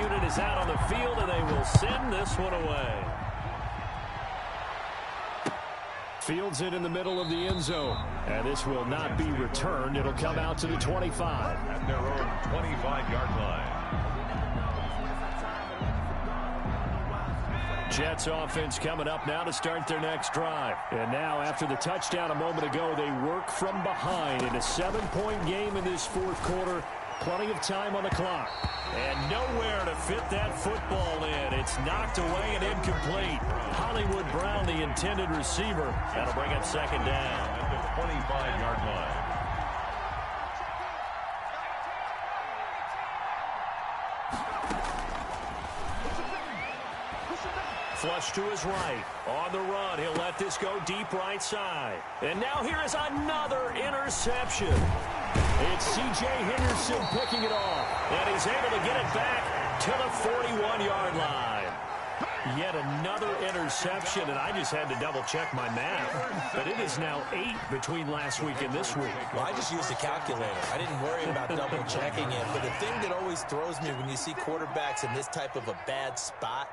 unit is out on the field, and they will send this one away. Fields it in the middle of the end zone. And this will not be returned. It'll come out to the 25. At their own 25-yard line. Jets offense coming up now to start their next drive. And now after the touchdown a moment ago, they work from behind in a 7-point game in this fourth quarter. Plenty of time on the clock. And nowhere to fit that football in. It's knocked away and incomplete. Hollywood Brown, the intended receiver. That'll bring up second down. At the 25-yard line. Flush to his right. On the run, he'll let this go deep right side. And now here is another interception. It's C.J. Henderson picking it off. And he's able to get it back to the 41-yard line. Yet another interception, and I just had to double-check my math. But it is now 8 between last week and this week. Well, I just used a calculator. I didn't worry about double-checking it. But the thing that always throws me when you see quarterbacks in this type of a bad spot,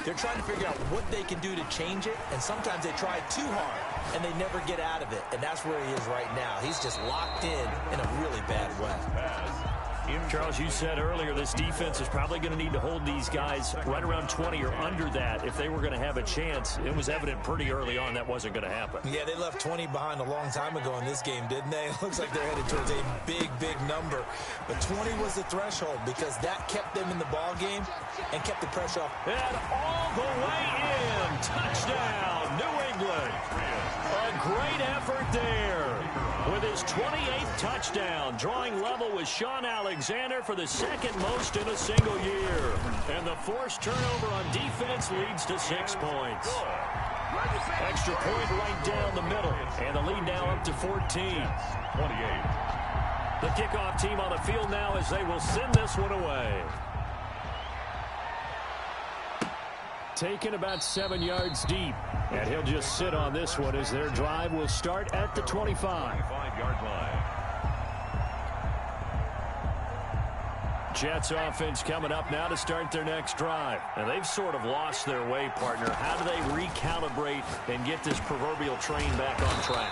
they're trying to figure out what they can do to change it, and sometimes they try too hard, and they never get out of it. And that's where he is right now. He's just locked in a really bad way. Charles, you said earlier this defense is probably going to need to hold these guys right around 20 or under that if they were going to have a chance. It was evident pretty early on that wasn't going to happen. Yeah, they left 20 behind a long time ago in this game, didn't they? It looks like they're headed towards a big, big number. But 20 was the threshold because that kept them in the ball game and kept the pressure off. And all the way in. Touchdown, New England. A great effort there. With his 28th touchdown, drawing level with Sean Alexander for the second most in a single year. And the forced turnover on defense leads to 6 points. Extra point right down the middle. And the lead now up to 14. 28. The kickoff team on the field now as they will send this one away. Taken about 7 yards deep. And he'll just sit on this one as their drive will start at the 25. 25-yard line. Jets offense coming up now to start their next drive. And they've sort of lost their way, partner. How do they recalibrate and get this proverbial train back on track?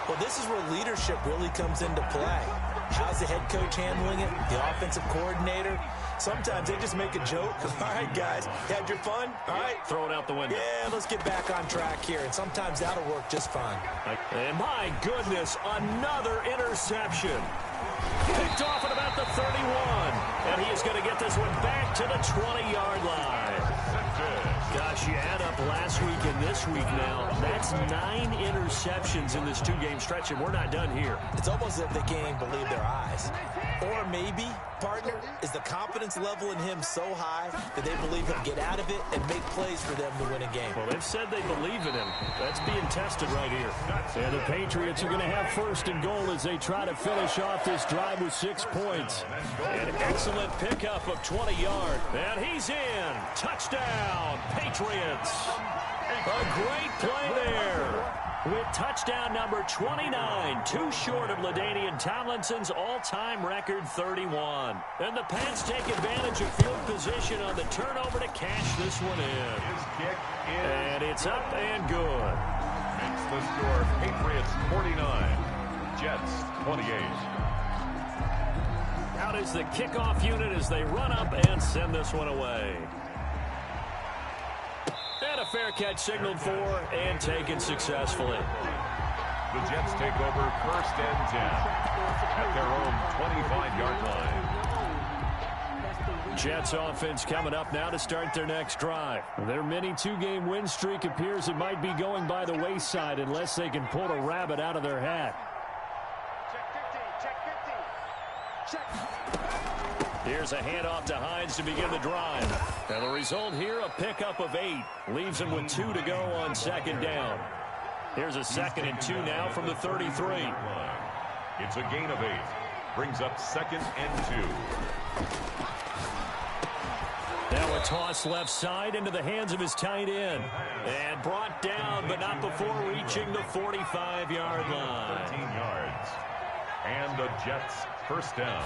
Well, this is where leadership really comes into play. How's the head coach handling it? The offensive coordinator? Sometimes they just make a joke. All right, guys, you had your fun? All right. Throw it out the window. Yeah, let's get back on track here. And sometimes that'll work just fine. And my goodness, another interception. Picked off at about the 31. And he is going to get this one back to the 20-yard line. Gosh, you add up last week and this week now. That's 9 interceptions in this 2-game stretch, and we're not done here. It's almost as if they can't even believe their eyes. Or maybe, partner, is the confidence level in him so high that they believe he'll get out of it and make plays for them to win a game. Well, they've said they believe in him. That's being tested right here. And the Patriots are going to have first and goal as they try to finish off this drive with 6 points. An excellent pickup of 20 yards. And he's in. Touchdown, Patriots. A great play there. With touchdown number 29, too short of LaDainian Tomlinson's all-time record 31. And the Pats take advantage of field position on the turnover to cash this one in. His kick is and it's up and good. Makes the score Patriots 49, Jets 28. Out is the kickoff unit as they run up and send this one away. And a fair catch signaled for and taken successfully. The Jets take over first and 10 at their own 25-yard line. Jets offense coming up now to start their next drive. Their mini 2-game win streak appears it might be going by the wayside unless they can pull a rabbit out of their hat. Here's a handoff to Hines to begin the drive. And the result here, a pickup of 8. Leaves him with 2 to go on second down. Here's a 2nd and 2 now from the 33. It's a gain of 8. Brings up 2nd and 2. Now a toss left side into the hands of his tight end. And brought down, but not before reaching the 45-yard line. 13 yards. And the Jets first down.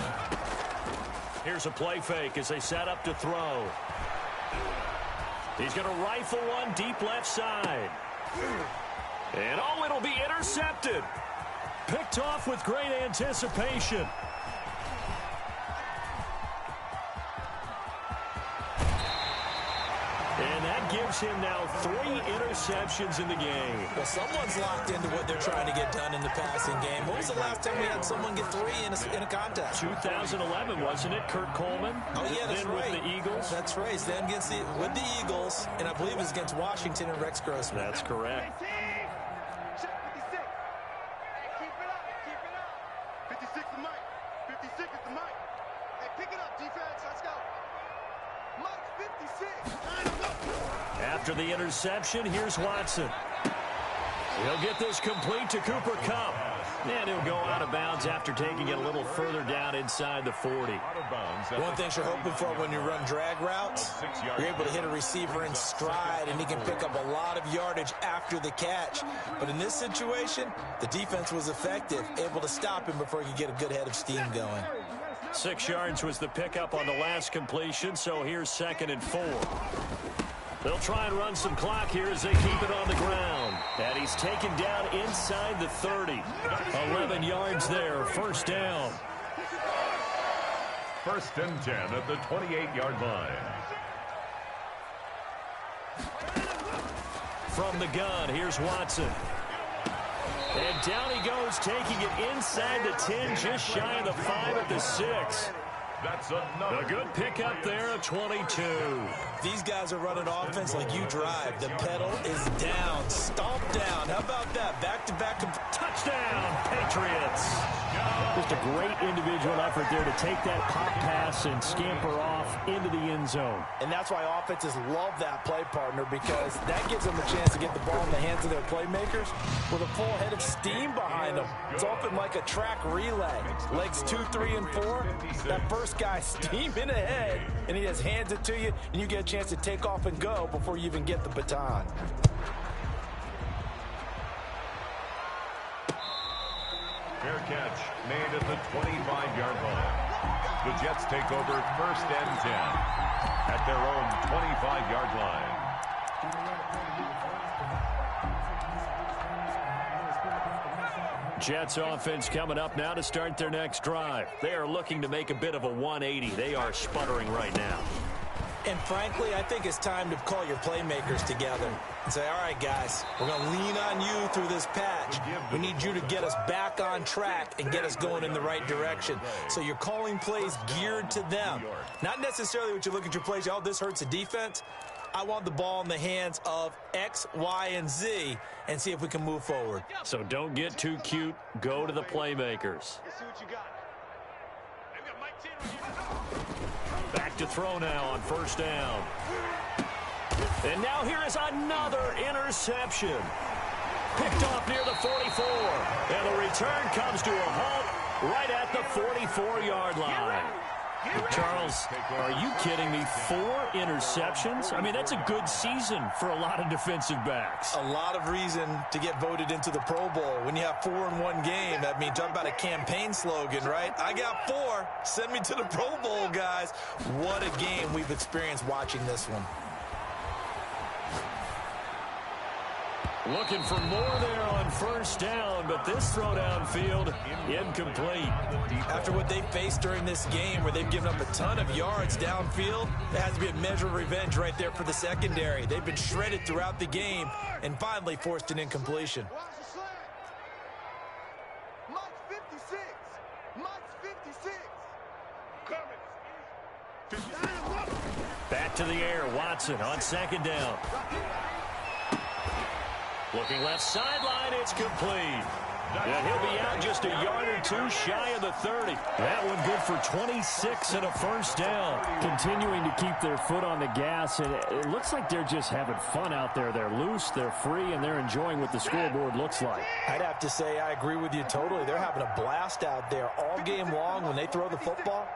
Here's a play fake as they set up to throw. He's going to rifle one deep left side. And it'll be intercepted. Picked off with great anticipation. And that gives him now 3 interceptions in the game. Well, someone's locked into what they're trying to get done in the passing game. When was the last time we had someone get 3 in a contest? 2011, wasn't it? Kurt Coleman? Oh, yeah, that's right. With the Eagles? That's right. Then with the Eagles, and I believe it was against Washington and Rex Grossman. That's correct. Check 56. Hey, keep it up. Keep it up. 56 is Mike. 56 is the Mike. Hey, pick it up, defense. Let's go. Mike 56. After the interception, here's Watson. He'll get this complete to Cooper Kupp. And he'll go out of bounds after taking it a little further down inside the 40. One thing you're hoping for when you run drag routes, you're able to hit a receiver in stride, and he can pick up a lot of yardage after the catch. But in this situation, the defense was effective, able to stop him before he could get a good head of steam going. 6 yards was the pickup on the last completion, so here's 2nd and 4. They'll try and run some clock here as they keep it on the ground. And he's taken down inside the 30. 11 yards there, first down. 1st and 10 at the 28-yard line. From the gun, here's Watson. And down he goes, taking it inside the 10, just shy of the 5 at the 6. That's a good pickup there of 22. These guys are running offense like you drive. The pedal is down, stomp down. How about that? Back-to-back touchdown, Patriots. Just a great individual effort there to take that pop pass and scamper off into the end zone. And that's why offenses love that play partner, because that gives them a chance to get the ball in the hands of their playmakers with a full head of steam behind them. It's often like a track relay. Legs 2, 3, and 4. That first guy steaming ahead, and he just hands it to you, and you get a chance to take off and go before you even get the baton. Fair catch made at the 25-yard line. The Jets take over 1st and 10 at their own 25-yard line. Jets offense coming up now to start their next drive. They are looking to make a bit of a 180. They are sputtering right now. And frankly, I think it's time to call your playmakers together and say, all right, guys, we're going to lean on you through this patch. We need you to get us back on track and get us going in the right direction. So you're calling plays geared to them. Not necessarily what you look at your plays, oh, this hurts the defense. I want the ball in the hands of X, Y, and Z and see if we can move forward. So don't get too cute. Go to the playmakers. Back to throw now on 1st down. And now here is another interception. Picked off near the 44. And the return comes to a halt right at the 44-yard line. Charles, are you kidding me? 4 interceptions? I mean, that's a good season for a lot of defensive backs. A lot of reason to get voted into the Pro Bowl. When you have 4 in one game, I mean, talk about a campaign slogan, right? I got 4. Send me to the Pro Bowl, guys. What a game we've experienced watching this one. Looking for more there on 1st down, but this throw downfield incomplete. After what they faced during this game, where they've given up a ton of yards downfield, there has to be a measure of revenge right there for the secondary. They've been shredded throughout the game and finally forced an incompletion. Mike's 56. Mike's 56. Back to the air, Watson on 2nd down. Looking left sideline, it's complete. And he'll be out just a yard or 2 shy of the 30. That one good for 26 and a 1st down. Continuing to keep their foot on the gas, and it looks like they're just having fun out there. They're loose, they're free, and they're enjoying what the scoreboard looks like. I'd have to say I agree with you totally. They're having a blast out there all game long. When they throw the football,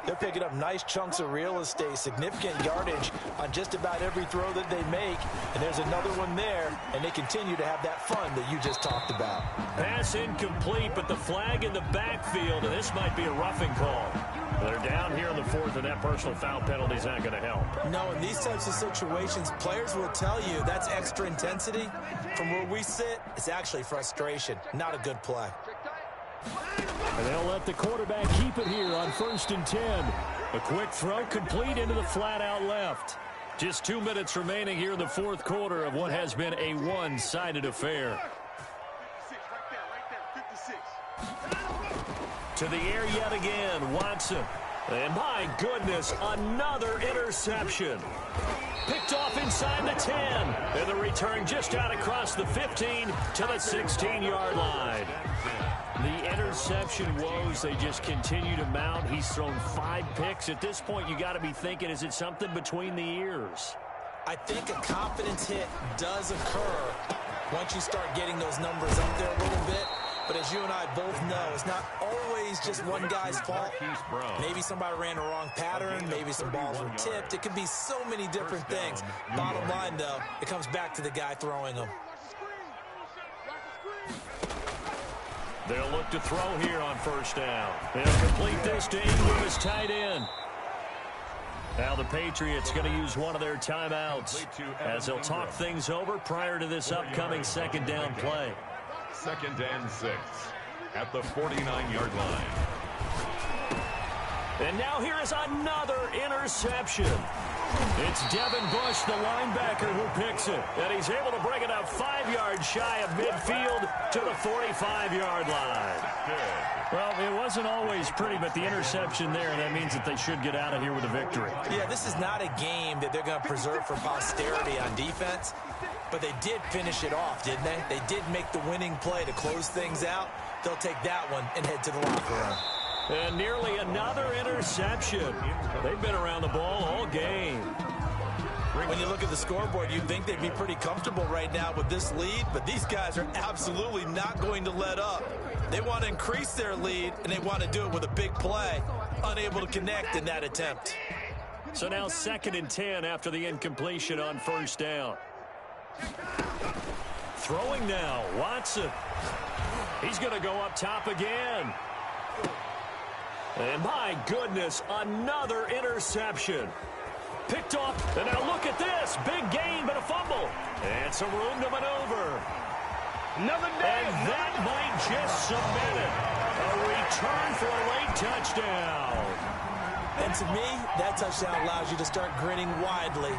they're picking up nice chunks of real estate, significant yardage on just about every throw that they make. And there's another one there, and they continue to have that fun that you just talked about. Pass incomplete, but the flag in the backfield, and this might be a roughing call. They're down here in the fourth, and that personal foul penalty is not going to help. No, in these types of situations, players will tell you that's extra intensity. From where we sit, it's actually frustration, not a good play. And they'll let the quarterback keep it here on 1st and 10. A quick throw complete into the flat out left. Just 2 minutes remaining here in the fourth quarter of what has been a one-sided affair. 56, right there, 56. To the air yet again, Watson. And my goodness, another interception. Picked off inside the 10. And the return just out across the 15 to the 16-yard line. The interception woes, they just continue to mount. He's thrown 5 picks. At this point, you got to be thinking, is it something between the ears? I think a confidence hit does occur once you start getting those numbers up there a little bit. But as you and I both know, it's not always just one guy's fault. Maybe somebody ran a wrong pattern. Maybe some balls were tipped. It could be so many different things. Bottom line, though, it comes back to the guy throwing them. They'll look to throw here on 1st down. They'll complete this to Ingram as tight end. Now the Patriots going to use one of their timeouts as they'll talk things over prior to this upcoming 2nd down play. 2nd and 6 at the 49-yard line. And now here is another interception. It's Devin Bush, the linebacker, who picks it. And he's able to bring it up 5 yards shy of midfield to the 45-yard line. Well, it wasn't always pretty, but the interception there, that means that they should get out of here with a victory. Yeah, this is not a game that they're going to preserve for posterity on defense. But they did finish it off, didn't they? They did make the winning play to close things out. They'll take that one and head to the locker room. And nearly another interception. They've been around the ball all game. When you look at the scoreboard, you'd think they'd be pretty comfortable right now with this lead, but these guys are absolutely not going to let up. They want to increase their lead, and they want to do it with a big play. Unable to connect in that attempt. So now 2nd and 10 after the incompletion on 1st down. Throwing now, Watson. He's going to go up top again. And my goodness, another interception. Picked off, and now look at this. Big gain, but a fumble. And some room to maneuver. Another day. And that might just cement it. A return for a late touchdown. And to me, that touchdown allows you to start grinning widely.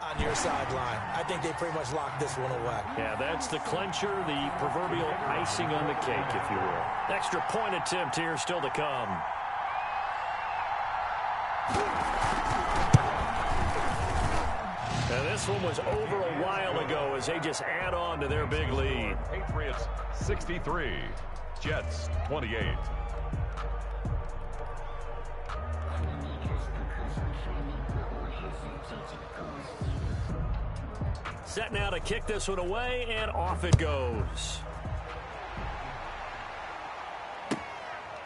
On your sideline. I think they pretty much locked this one away. Yeah, that's the clincher, the proverbial icing on the cake, if you will. Extra point attempt here still to come. And this one was over a while ago as they just add on to their big lead. Patriots 63, Jets 28. Set now to kick this one away, and off it goes.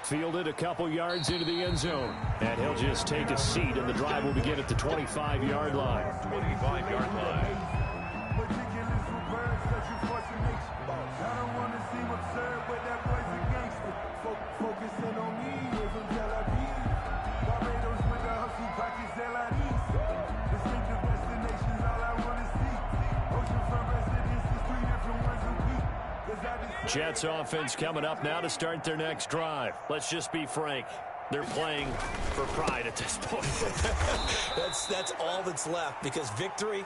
Fielded a couple yards into the end zone. And he'll just take a seat, and the drive will begin at the 25-yard line. 25-yard line. Jets offense coming up now to start their next drive. Let's just be frank. They're playing for pride at this point. That's all that's left, because victory,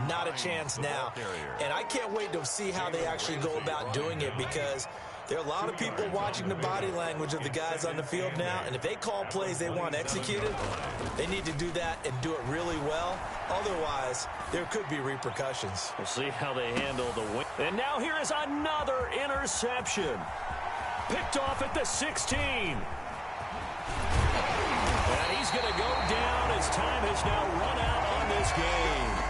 not a chance now. And I can't wait to see how they actually go about doing it, because There are a lot of people watching the body language of the guys on the field now, and if they call plays they want executed, they need to do that and do it really well. Otherwise, there could be repercussions. We'll see how they handle the win. And now here is another interception. Picked off at the 16. And he's going to go down as time has now run out on this game.